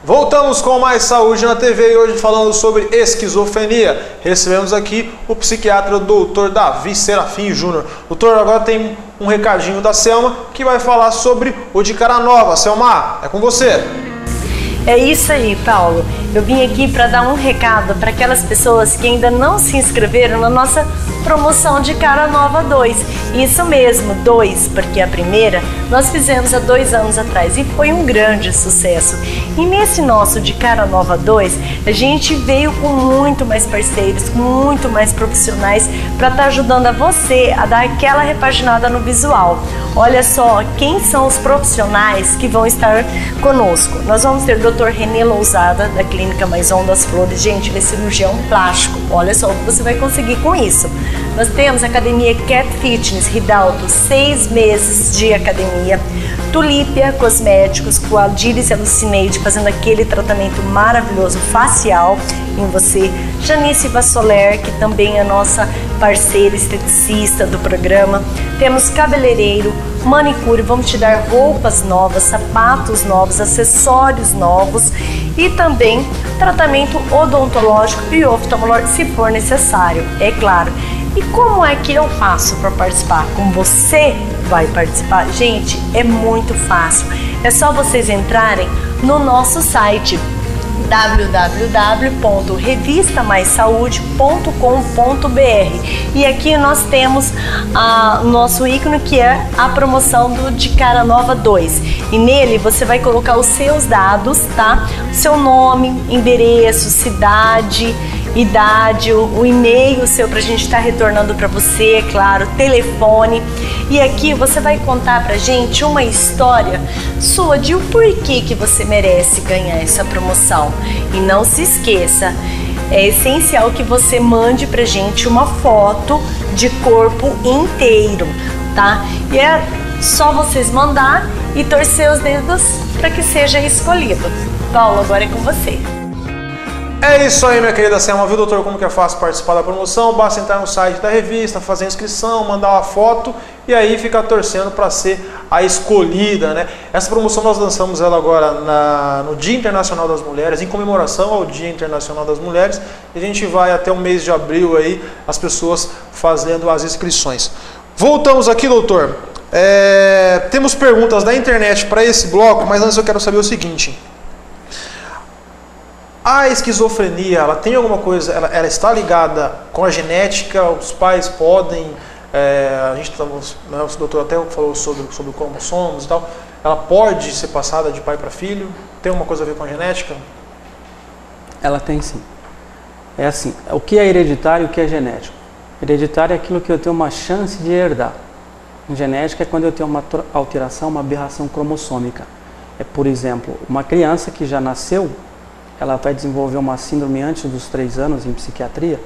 Voltamos com mais Saúde na TV e hoje falando sobre esquizofrenia. Recebemos aqui o psiquiatra Dr. Davi Serafim Júnior. Doutor, agora tem um recadinho da Selma que vai falar sobre o de cara nova. Selma, é com você. É isso aí, Paulo. Eu vim aqui para dar um recado para aquelas pessoas que ainda não se inscreveram na nossa promoção de Cara Nova 2. Isso mesmo, 2, porque a primeira nós fizemos há 2 anos atrás e foi um grande sucesso. E nesse nosso de Cara Nova 2, a gente veio com muito mais parceiros, com muito mais profissionais para estar ajudando a você a dar aquela repaginada no visual. Olha só quem são os profissionais que vão estar conosco. Nós vamos ter o Dr. René Lousada, da Clínica Maison das Flores. Gente, ele é cirurgião plástico. Olha só o que você vai conseguir com isso. Nós temos a Academia Cat Fitness Ridalto, 6 meses de academia. Tulípia Cosméticos, com a Díris Alucineide, fazendo aquele tratamento maravilhoso facial em você. Janice Vassoler, que também é nossa parceira esteticista do programa. Temos cabeleireiro, manicure, vamos te dar roupas novas, sapatos novos, acessórios novos e também tratamento odontológico e oftalmológico, se for necessário, é claro. E como é que eu faço para participar? Como você vai participar? Gente, é muito fácil. É só vocês entrarem no nosso site www.revistamaissaude.com.br e aqui nós temos nosso ícone, que é a promoção do de Cara Nova 2, e nele você vai colocar os seus dados, tá? Seu nome, endereço, cidade, idade, o e-mail seu pra gente estar retornando para você, é claro, telefone. E aqui você vai contar pra gente uma história sua de o porquê que você merece ganhar essa promoção. E não se esqueça, é essencial que você mande pra gente uma foto de corpo inteiro, tá? E é só vocês mandar e torcer os dedos para que seja escolhido. Paulo, agora é com você. É isso aí, minha querida Selma. Viu, doutor, como que é fácil participar da promoção? Basta entrar no site da revista, fazer a inscrição, mandar uma foto e aí ficar torcendo para ser a escolhida, né? Essa promoção nós lançamos ela agora no Dia Internacional das Mulheres, em comemoração ao Dia Internacional das Mulheres, e a gente vai até o mês de abril aí, as pessoas fazendo as inscrições. Voltamos aqui, doutor. Temos perguntas da internet para esse bloco, mas antes eu quero saber o seguinte. A esquizofrenia, ela tem alguma coisa, ela está ligada com a genética? Os pais podem, a gente né, o doutor até falou sobre cromossomos e tal, ela pode ser passada de pai para filho? Tem alguma coisa a ver com a genética? Ela tem sim. É assim, o que é hereditário e o que é genético? Hereditário é aquilo que eu tenho uma chance de herdar. Genética é quando eu tenho uma alteração, uma aberração cromossômica. É, por exemplo, uma criança que já nasceu, ela vai desenvolver uma síndrome antes dos 3 anos em psiquiatria.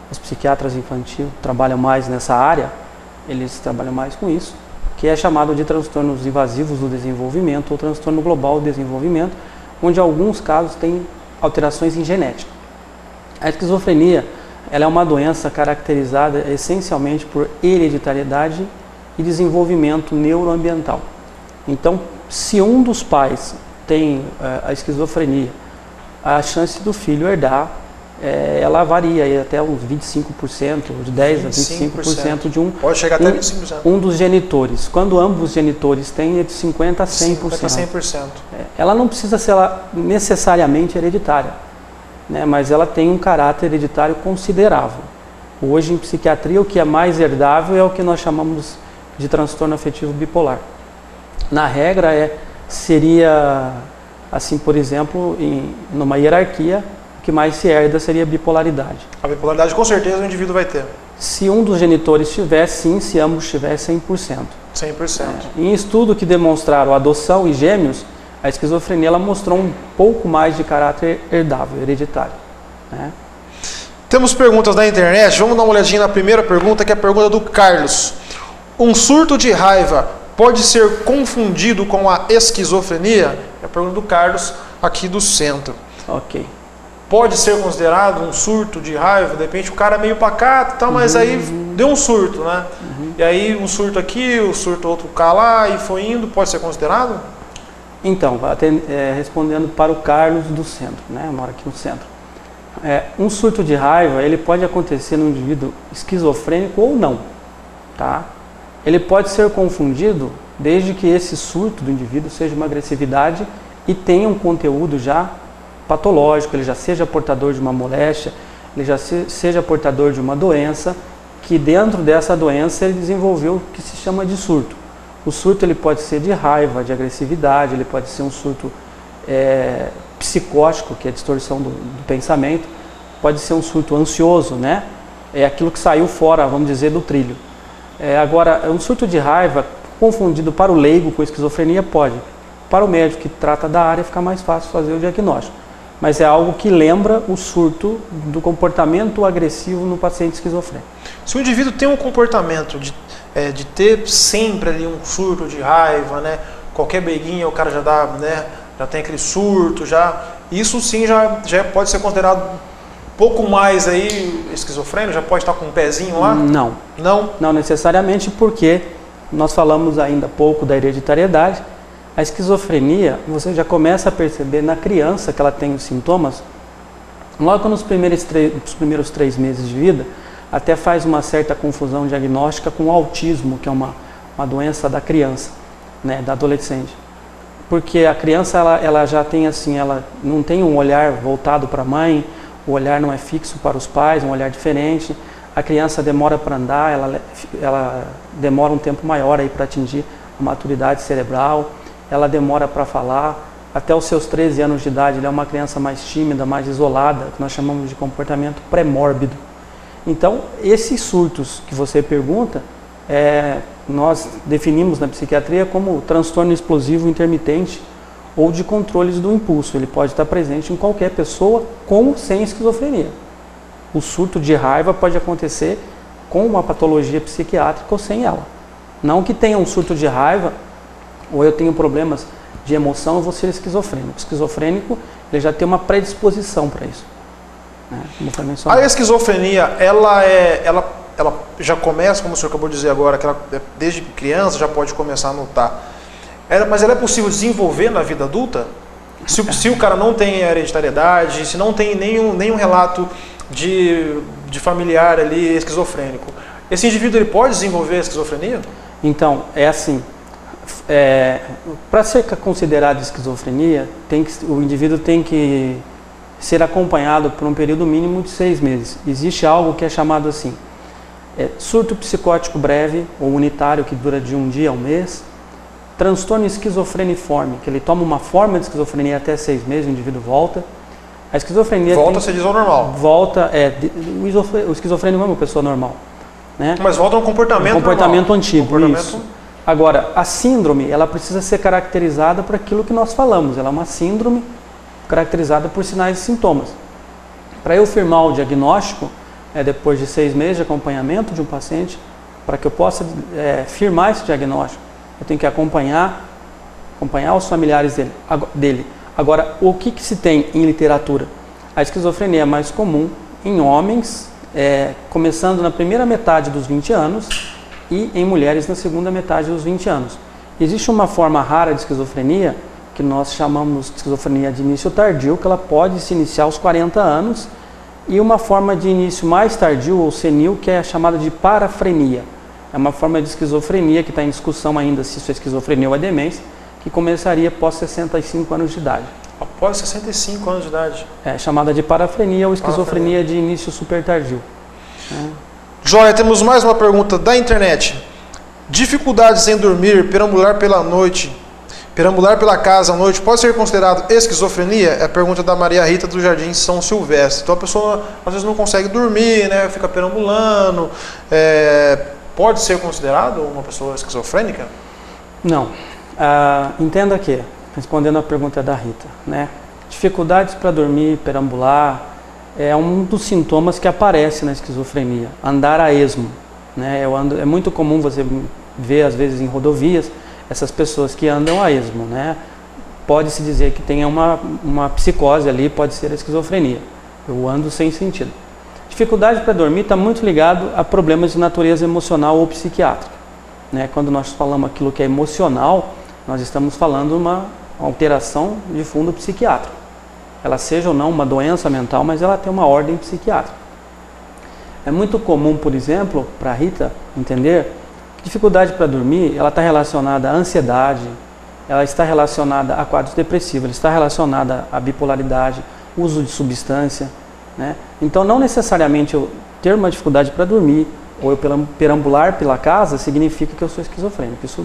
Os psiquiatras infantis trabalham mais nessa área, eles trabalham mais com isso, que é chamado de transtornos invasivos do desenvolvimento ou transtorno global do desenvolvimento, onde alguns casos têm alterações em genética. A esquizofrenia, ela é uma doença caracterizada essencialmente por hereditariedade e desenvolvimento neuroambiental. Então, se um dos pais tem a esquizofrenia, a chance do filho herdar, ela varia até uns 25%, de 10% a 25% de pode chegar até 25%. Um dos genitores. Quando ambos os genitores têm, é de 50% a 100%. 100%. Ela não precisa ser necessariamente hereditária, né? Mas ela tem um caráter hereditário considerável. Hoje, em psiquiatria, o que é mais herdável é o que nós chamamos de transtorno afetivo bipolar. Na regra, seria... Assim, por exemplo, numa hierarquia, o que mais se herda seria a bipolaridade. A bipolaridade, com certeza, o indivíduo vai ter. Se um dos genitores tiver, sim. Se ambos tiver, 100%. 100%. Em estudo que demonstraram adoção e gêmeos, a esquizofrenia ela mostrou um pouco mais de caráter herdável, hereditário, né? Temos perguntas na internet. Vamos dar uma olhadinha na primeira pergunta, que é a pergunta do Carlos. Um surto de raiva pode ser confundido com a esquizofrenia? É a pergunta do Carlos, aqui do centro. Ok. Pode ser considerado um surto de raiva? De repente o cara é meio pacato e tal, mas aí deu um surto, né? E aí um surto aqui, um surto outro cá lá, e foi indo, pode ser considerado? Então, respondendo para o Carlos do centro, né? Mora aqui no centro. Um surto de raiva, ele pode acontecer no indivíduo esquizofrênico ou não, tá? Ele pode ser confundido desde que esse surto do indivíduo seja uma agressividade e tenha um conteúdo já patológico, ele já seja portador de uma moléstia, ele já seja portador de uma doença, que dentro dessa doença ele desenvolveu o que se chama de surto. O surto ele pode ser de raiva, de agressividade, ele pode ser um surto psicótico, que é a distorção do pensamento, pode ser um surto ansioso, né? É aquilo que saiu fora, vamos dizer, do trilho. Agora, um surto de raiva confundido para o leigo com esquizofrenia pode. Para o médico que trata da área fica mais fácil fazer o diagnóstico. Mas é algo que lembra o surto do comportamento agressivo no paciente esquizofrênico. Se o indivíduo tem um comportamento de ter sempre ali um surto de raiva, né? Qualquer beiguinha o cara já dá, né? Já tem aquele surto, isso sim já pode ser considerado um pouco mais aí esquizofrênico, já pode estar com um pezinho lá? Não. Não? Não necessariamente, porque nós falamos ainda pouco da hereditariedade. A esquizofrenia, você já começa a perceber na criança que ela tem os sintomas, logo nos primeiros 3 meses de vida, até faz uma certa confusão diagnóstica com o autismo, que é uma doença da criança, né, da adolescente. Porque a criança ela já tem assim, ela não tem um olhar voltado para a mãe, o olhar não é fixo para os pais, um olhar diferente. A criança demora para andar, ela demora um tempo maior aí para atingir a maturidade cerebral. Ela demora para falar, até os seus 13 anos de idade, ela é uma criança mais tímida, mais isolada, que nós chamamos de comportamento pré-mórbido. Então, esses surtos que você pergunta, nós definimos na psiquiatria como transtorno explosivo intermitente ou de controles do impulso. Ele pode estar presente em qualquer pessoa com ou sem esquizofrenia. O surto de raiva pode acontecer com uma patologia psiquiátrica ou sem ela. Não que tenha um surto de raiva ou eu tenho problemas de emoção, eu vou ser esquizofrênico. O esquizofrênico, ele já tem uma predisposição para isso. Né? A esquizofrenia, ela já começa, como o senhor acabou de dizer agora, que ela, desde criança já pode começar a notar. Mas ela é possível desenvolver na vida adulta? Se o cara não tem hereditariedade, se não tem nenhum relato de familiar ali esquizofrênico, esse indivíduo ele pode desenvolver a esquizofrenia? Então, é assim. Para ser considerado esquizofrenia, o indivíduo tem que ser acompanhado por um período mínimo de 6 meses. Existe algo que é chamado assim, surto psicótico breve ou unitário, que dura de 1 dia a 1 mês, transtorno esquizofreniforme, que ele toma uma forma de esquizofrenia até 6 meses, o indivíduo volta. A esquizofrenia se diz ao normal. Volta, o esquizofrênico é uma pessoa normal, né? Mas volta a um comportamento antigo, isso. Agora, a síndrome, ela precisa ser caracterizada por aquilo que nós falamos. Ela é uma síndrome caracterizada por sinais e sintomas. Para eu firmar o diagnóstico, depois de 6 meses de acompanhamento de um paciente, para que eu possa firmar esse diagnóstico, eu tenho que acompanhar os familiares dele. Agora, o que se tem em literatura? A esquizofrenia é mais comum em homens, começando na primeira metade dos 20 anos, e em mulheres na segunda metade dos 20 anos. Existe uma forma rara de esquizofrenia, que nós chamamos de esquizofrenia de início tardio, que ela pode se iniciar aos 40 anos, e uma forma de início mais tardio ou senil, que é chamada de parafrenia. É uma forma de esquizofrenia que está em discussão ainda se isso é esquizofrenia ou é demência, que começaria após 65 anos de idade. Após 65 anos de idade? É chamada de parafrenia ou esquizofrenia de início super tardio. Joia, temos mais uma pergunta da internet. Dificuldades em dormir, perambular pela noite, perambular pela casa à noite, pode ser considerado esquizofrenia? É a pergunta da Maria Rita do Jardim São Silvestre. Então a pessoa às vezes não consegue dormir, né? Fica perambulando. Pode ser considerado uma pessoa esquizofrênica? Não. Entenda que, respondendo a pergunta da Rita, né? Dificuldades para dormir, perambular, é um dos sintomas que aparece na esquizofrenia. Andar a esmo, né? É muito comum você ver, às vezes, em rodovias, essas pessoas que andam a esmo, né? Pode-se dizer que tem uma psicose ali, pode ser a esquizofrenia. Eu ando sem sentido. Dificuldade para dormir está muito ligado a problemas de natureza emocional ou psiquiátrica, né? Quando nós falamos aquilo que é emocional, nós estamos falando uma uma alteração de fundo psiquiátrico. Ela seja ou não uma doença mental, mas ela tem uma ordem psiquiátrica. É muito comum, por exemplo, para a Rita entender que dificuldade para dormir, ela está relacionada à ansiedade, ela está relacionada a quadros depressivos, ela está relacionada à bipolaridade, uso de substância, né? Então, não necessariamente eu ter uma dificuldade para dormir ou eu perambular pela casa significa que eu sou esquizofrênico. Isso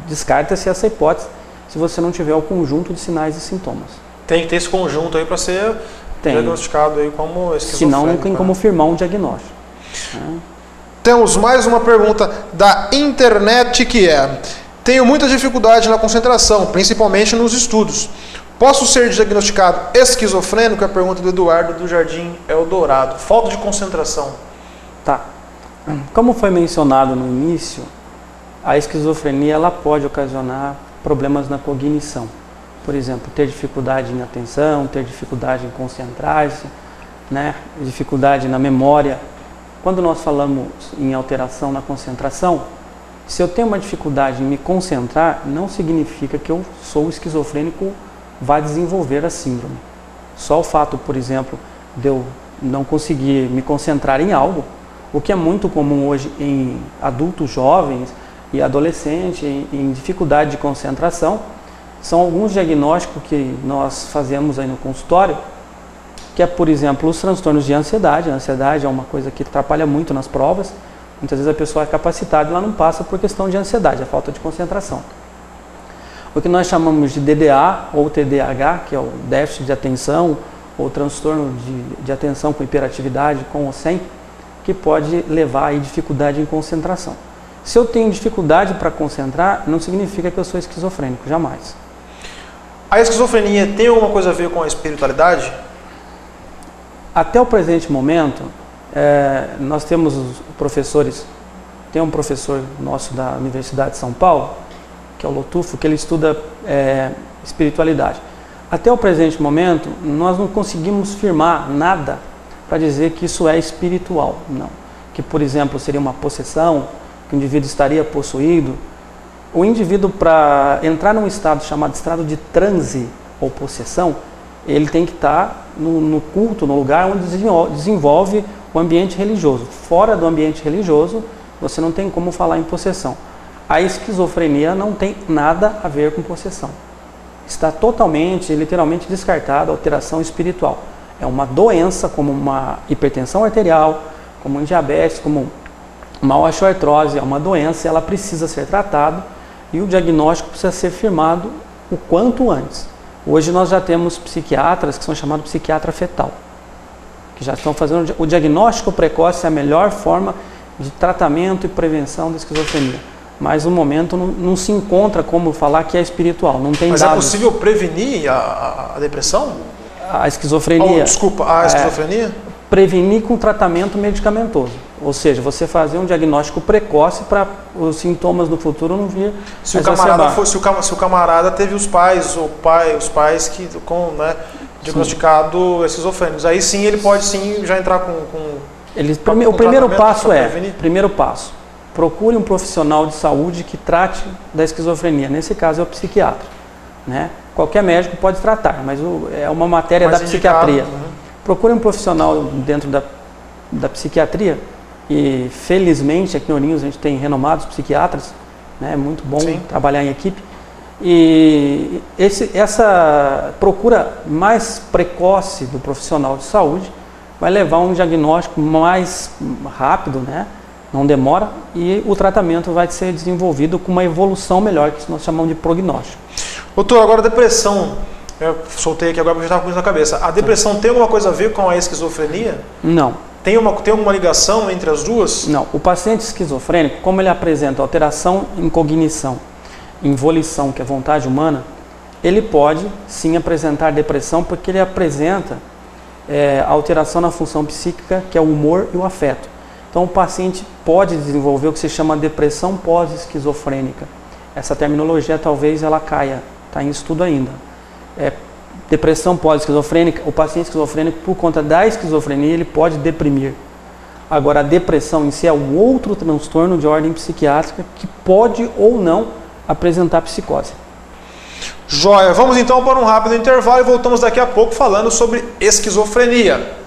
descarta-se essa hipótese se você não tiver o conjunto de sinais e sintomas. Tem que ter esse conjunto aí para ser diagnosticado aí como esquizofrênico. Senão não tem como firmar um diagnóstico. Temos mais uma pergunta da internet que é: tenho muita dificuldade na concentração, principalmente nos estudos. Posso ser diagnosticado esquizofrênico? É a pergunta do Eduardo do Jardim Eldorado. Falta de concentração. Tá. Como foi mencionado no início, a esquizofrenia ela pode ocasionar problemas na cognição. Por exemplo, ter dificuldade em atenção, ter dificuldade em concentrar-se, né? Dificuldade na memória. Quando nós falamos em alteração na concentração, se eu tenho uma dificuldade em me concentrar, não significa que eu sou esquizofrênico, vai desenvolver a síndrome. Só o fato, por exemplo, de eu não conseguir me concentrar em algo, o que é muito comum hoje em adultos jovens e adolescentes, em dificuldade de concentração, são alguns diagnósticos que nós fazemos aí no consultório, que é, por exemplo, os transtornos de ansiedade. A ansiedade é uma coisa que atrapalha muito nas provas. Muitas vezes a pessoa é capacitada e ela não passa por questão de ansiedade, a falta de concentração. O que nós chamamos de DDA ou TDAH, que é o déficit de atenção ou transtorno de atenção com hiperatividade, com ou sem, que pode levar a dificuldade em concentração. Se eu tenho dificuldade para concentrar, não significa que eu sou esquizofrênico, jamais. A esquizofrenia tem alguma coisa a ver com a espiritualidade? Até o presente momento, nós temos os professores, tem um professor nosso da Universidade de São Paulo, que é o Lotufo, que ele estuda espiritualidade. Até o presente momento, nós não conseguimos firmar nada para dizer que isso é espiritual, não. Que, por exemplo, seria uma possessão, que o indivíduo estaria possuído. O indivíduo, para entrar num estado chamado estado de transe ou possessão, ele tem que estar no culto, no lugar onde desenvolve o ambiente religioso. Fora do ambiente religioso, você não tem como falar em possessão. A esquizofrenia não tem nada a ver com possessão. Está totalmente, literalmente descartada a alteração espiritual. É uma doença como uma hipertensão arterial, como um diabetes, como uma osteoartrose, é uma doença, ela precisa ser tratada e o diagnóstico precisa ser firmado o quanto antes. Hoje nós já temos psiquiatras que são chamados psiquiatra fetal, que já estão fazendo o diagnóstico precoce, é a melhor forma de tratamento e prevenção da esquizofrenia. Mas no momento não se encontra como falar que é espiritual, não tem dados. Mas é possível prevenir a depressão? A esquizofrenia? A esquizofrenia? Prevenir com tratamento medicamentoso. Ou seja, você fazer um diagnóstico precoce para os sintomas no futuro não vir. Se o camarada teve os pais que diagnosticado esquizofrênicos, aí sim ele pode sim já entrar com o primeiro passo, procure um profissional de saúde que trate da esquizofrenia. Nesse caso é o psiquiatra, né? Qualquer médico pode tratar, mas é uma matéria da psiquiatria. Procure um profissional dentro da psiquiatria. E felizmente aqui em Ourinhos a gente tem renomados psiquiatras, né? É muito bom trabalhar em equipe. E essa procura mais precoce do profissional de saúde vai levar a um diagnóstico mais rápido, né? Não demora, e o tratamento vai ser desenvolvido com uma evolução melhor, que nós chamamos de prognóstico. Doutor, agora a depressão, eu soltei aqui agora porque já estava com isso na cabeça. A depressão tem alguma coisa a ver com a esquizofrenia? Não. Tem alguma ligação entre as duas? Não. O paciente esquizofrênico, como ele apresenta alteração em cognição, em volição, que é vontade humana, ele pode sim apresentar depressão porque ele apresenta alteração na função psíquica, que é o humor e o afeto. Então o paciente pode desenvolver o que se chama depressão pós-esquizofrênica. Essa terminologia talvez ela caia, está em estudo ainda. Depressão pós-esquizofrênica, o paciente esquizofrênico, por conta da esquizofrenia, ele pode deprimir. Agora, a depressão em si é um outro transtorno de ordem psiquiátrica que pode ou não apresentar psicose. Joia, vamos então para um rápido intervalo e voltamos daqui a pouco falando sobre esquizofrenia.